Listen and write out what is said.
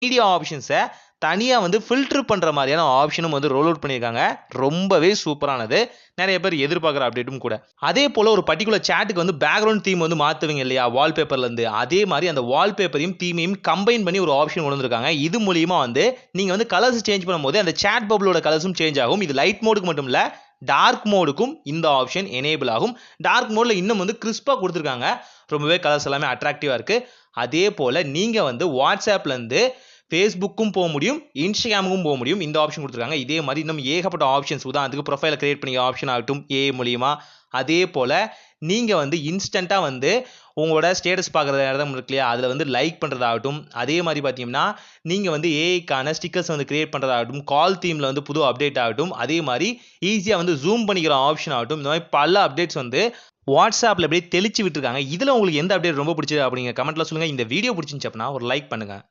Media ஆப்ஷன்ஸை தனியாக வந்து filter பண்ணுற மாதிரியான ஆப்ஷனும் வந்து ரோல் அவுட் பண்ணியிருக்காங்க. ரொம்பவே சூப்பரானது, நிறைய பேர் எதிர்பார்க்குற அப்டேட்டும் கூட. அதே போல் ஒரு பர்டிகுலர் சேட்டுக்கு வந்து பேக்ரவுண்ட் தீம் வந்து மாற்றுவீங்க இல்லையா வால்பேப்பர்லேருந்து, அதே மாதிரி அந்த வால்பேப்பரையும் தீமையும் கம்பைன் பண்ணி ஒரு ஆப்ஷன் கொண்டு வந்திருக்காங்க. இது மூலியமாக வந்து நீங்கள் வந்து கலர்ஸ் சேஞ்ச் பண்ணும்போது அந்த சேட் பபிளோட கலர்ஸும் சேஞ்ச் ஆகும். இது லைட் மோடுக்கு மட்டும் இல்லை, டார்க் மோடுக்கும் இந்த ஆப்ஷன் எனேபிள் ஆகும். டார்க் மோடில் இன்னும் வந்து கிறிஸ்பாக கொடுத்துருக்காங்க. ரொம்பவே கலர்ஸ் எல்லாமே அட்ராக்டிவாக இருக்குது. அதே போல் நீங்கள் வந்து வாட்ஸ்அப்லேருந்து ஃபேஸ்புக்கும் போக முடியும், இன்ஸ்டாகிராமுக்கும் போக முடியும். இந்த ஆப்ஷன் கொடுத்துருக்காங்க. இதே மாதிரி இன்னும் ஏகப்பட்ட ஆப்ஷன்ஸ், உதாரணத்துக்கு ப்ரொஃபைலை கிரியேட் பண்ணிக்க ஆப்ஷன் ஆகட்டும் ஏஐ மூலியமா. அதே போல் நீங்கள் வந்து இன்ஸ்டண்ட்டாக வந்து உங்களோட ஸ்டேட்டஸ் பார்க்குற இடம் இருக்கு இல்லையா, அதில் வந்து லைக் பண்ணுறதாகட்டும். அதே மாதிரி பார்த்தீங்கன்னா நீங்கள் வந்து ஏஐக்கான ஸ்டிக்கர்ஸ் வந்து கிரியேட் பண்ணுறதாகட்டும், கால் தீமில் வந்து புது அப்டேட் ஆகட்டும், அதே மாதிரி ஈஸியாக வந்து ஜூம் பண்ணிக்கிற ஆப்ஷன் ஆகட்டும். இந்த மாதிரி பல அப்டேட்ஸ் வந்து வாட்ஸ்அப்பில் அப்படியே தெளிச்சு விட்டுருக்காங்க. இதில் உங்களுக்கு எந்த அப்டேட் ரொம்ப பிடிச்சது அப்படிங்கிற கமெண்ட்டில் சொல்லுங்கள். இந்த வீடியோ பிடிச்சிருந்துச்சு அப்படின்னா ஒரு லைக் பண்ணுங்கள்.